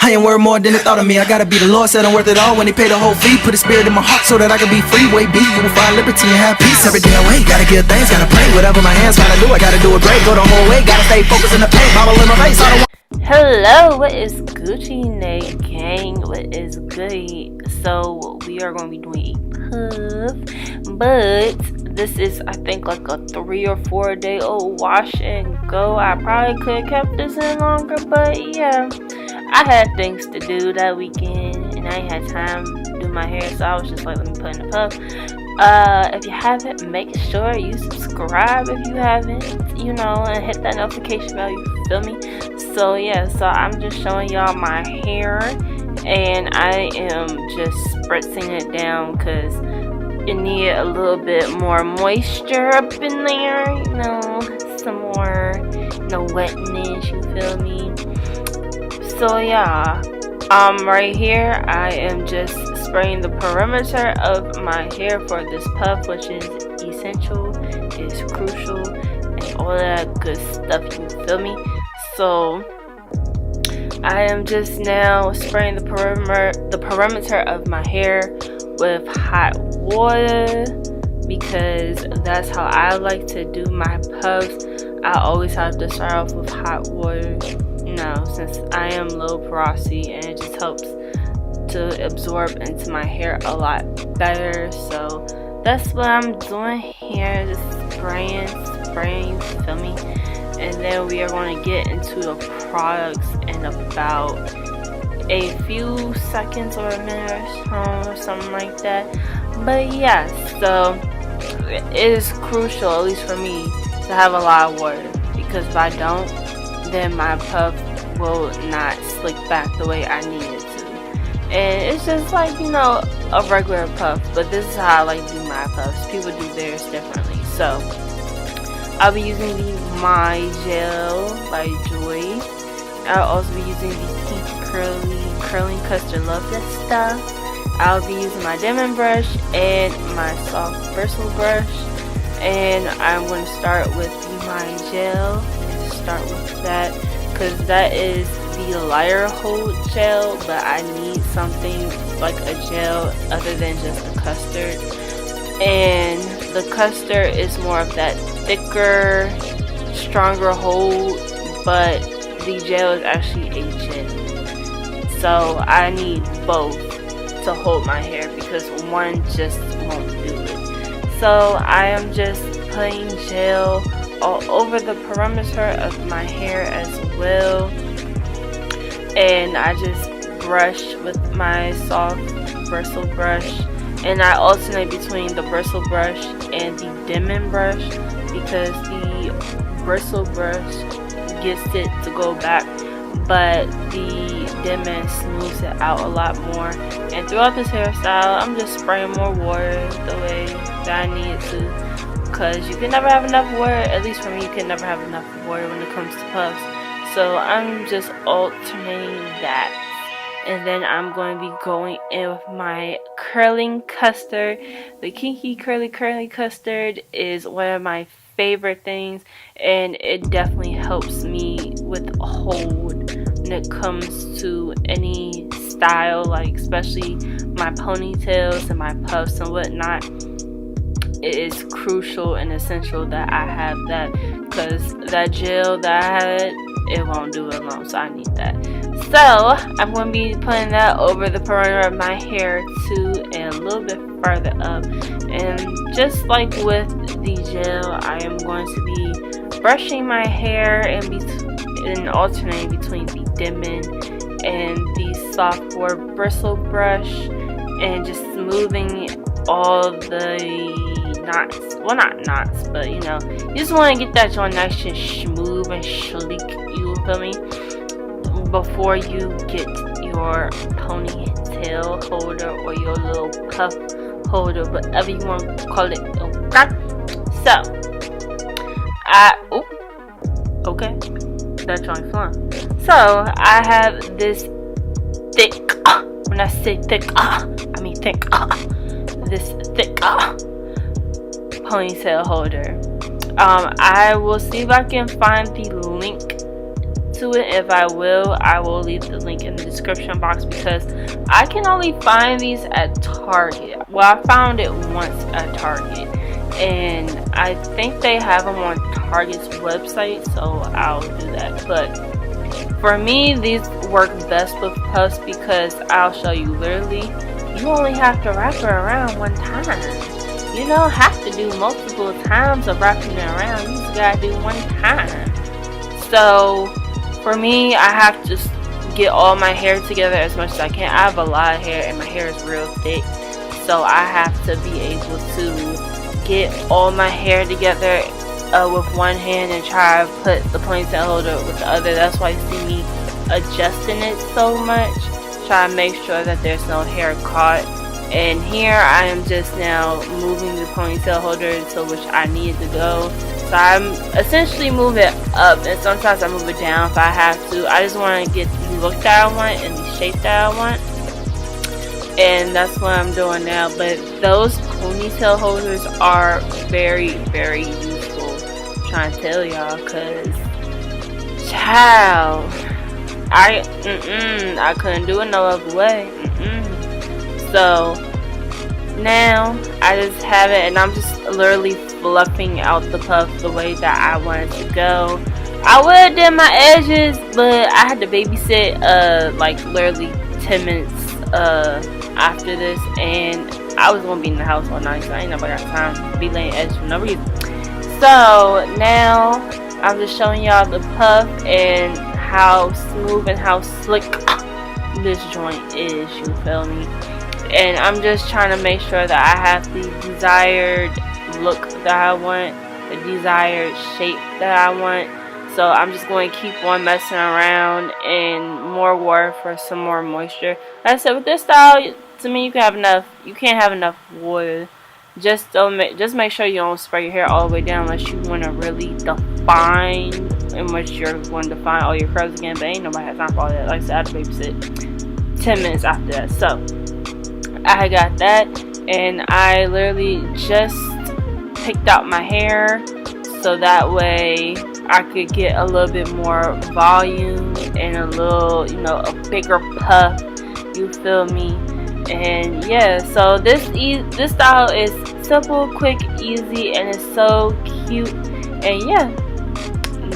I ain't worth more than they thought of me. I gotta be the Lord, said I'm worth it all when he paid the whole fee. Put his spirit in my heart so that I can be free. Way be, you will find liberty and have peace every day away. Gotta give thanks, gotta pray. Whatever my hands gotta do, I gotta do it great. Go the whole way, gotta stay focused in the pain. Bottle in my face, I don't want. Hello, what is Gucci NayGang? What is goody? So we are going to be doing a puff, but this is, I think, like a 3 or 4 day old wash and go. I probably could have kept this in longer, but yeah, I had things to do that weekend and I ain't had time to do my hair, so I was just like, let me put in a puff. If you haven't, make sure you subscribe if you haven't, you know, and hit that notification bell, you feel me? So yeah, so I'm just showing y'all my hair and I am just spritzing it down because it needed a little bit more moisture up in there, you know, some more, you know, wetness, you feel me? So yeah, right here I am just spraying the perimeter of my hair for this puff, which is essential, is crucial, and all that good stuff, you feel me? So I am just now spraying the perimeter of my hair with hot water because that's how I like to do my puffs. I always have to start off with hot water, you know, since I am low porosity and it just helps to absorb into my hair a lot better. So that's what I'm doing here, just spraying, you feel me? And then we are going to get into the products in about a few seconds or a minute or so, or something like that. But yeah, so it is crucial, at least for me, to have a lot of water, because if I don't, then my puff will not slick back the way I need it to. And it's just like, you know, a regular puff, but this is how I like to do my puffs. People do theirs differently. So I'll be using the My Gel by Joy. I'll also be using the Pink Curling Custard. Love that stuff. I'll be using my diamond brush and my soft bristle brush. And I'm going to start with the My Gel. And start with that because that is the lighter hold gel, but I need something like a gel other than just the custard. And the custard is more of that thicker, stronger hold, but the gel is actually a gel. So I need both to hold my hair because one just won't do it. So I am just putting gel all over the perimeter of my hair as well. And I just brush with my soft bristle brush. And I alternate between the bristle brush and the diamond brush because the bristle brush gets it to go back, but the diamond smooths it out a lot more. And throughout this hairstyle, I'm just spraying more water the way that I need it to, because you can never have enough water. At least for me, you can never have enough water when it comes to puffs. So I'm just alternating that. And then I'm going to be going in with my curling custard. The kinky curly custard is one of my favorite things, and it definitely helps me with hold when it comes to any style, like especially my ponytails and my puffs and whatnot. It is crucial and essential that I have that, because that gel that I had, it won't do it alone, so I need that. So I'm going to be putting that over the perimeter of my hair too, and a little bit further up. And just like with the gel, I am going to be brushing my hair and alternating between the diamond and the soft bristle brush, and just smoothing all the knots. Well, not knots, but you know, you just want to get that joint nice and smooth and sleek, you feel me, before you get your ponytail holder or your little puff holder, whatever you want to call it. Okay, so okay, that joint fun. So I have this thick, when I say thick, I mean thick, this thick ponytail holder. I will see if I can find the link into it. If I will leave the link in the description box, because I can only find these at Target. Well, I found it once at Target, and I think they have them on Target's website, so I'll do that. But for me, these work best with puffs because I'll show you. Literally, you only have to wrap it around one time. You don't have to do multiple times of wrapping it around. You just gotta do one time. So for me, I have to just get all my hair together as much as I can. I have a lot of hair and my hair is real thick, so I have to be able to get all my hair together with one hand and try to put the ponytail holder with the other. That's why you see me adjusting it so much, try to make sure that there's no hair caught. And here I am just now moving the ponytail holder to which I need to go. So I'm essentially move it up, and sometimes I move it down if I have to. I just want to get the look that I want and the shape that I want, and that's what I'm doing now. But those ponytail holders are very, very useful. I'm trying to tell y'all, cause child, I couldn't do it no other way. So now I just have it, and I'm just literally fluffing out the puff the way that I want it to go. I would have done my edges, but I had to babysit like literally 10 minutes after this, and I was gonna be in the house all night, so I ain't nobody got time to be laying edges for no reason. So now I'm just showing y'all the puff and how smooth and how slick this joint is, you feel me? And I'm just trying to make sure that I have the desired look that I want, the desired shape that I want. So I'm just going to keep on messing around and more water for some more moisture. Like I said, with this style, to me, you can't have enough water. Just make sure you don't spray your hair all the way down unless you want to really define in which you're going to define all your curls again. But ain't nobody has time for all that. Like I said, I had to babysit 10 minutes after that. So I got that, and I literally just picked out my hair so that way I could get a little bit more volume and a little, a bigger puff, you feel me? And yeah, so this style is simple, quick, easy, and it's so cute. And yeah,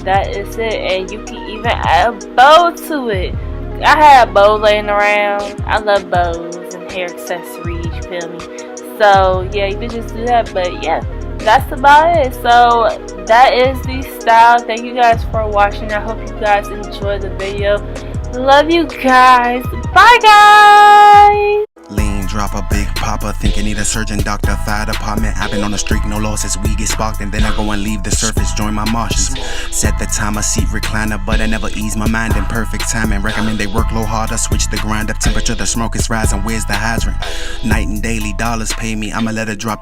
that is it. And you can even add a bow to it. I had a bow laying around. I love bows and hair accessories, you feel me? So yeah, you could just do that. But yeah, that's about it. So that is the style. Thank you guys for watching. I hope you guys enjoyed the video. Love you guys. Bye guys. Lean, drop a big popper, think I need a surgeon, doctor, fire department. I've been on the streak, no losses, we get sparked, and then I go and leave the surface, join my Martians. Set the timer, seat recliner, but I never ease my mind in perfect timing. Recommend they work low harder, switch the grind up temperature, the smoke is rising, where's the hydrant? Night and daily, dollars pay me, I'ma let her drop the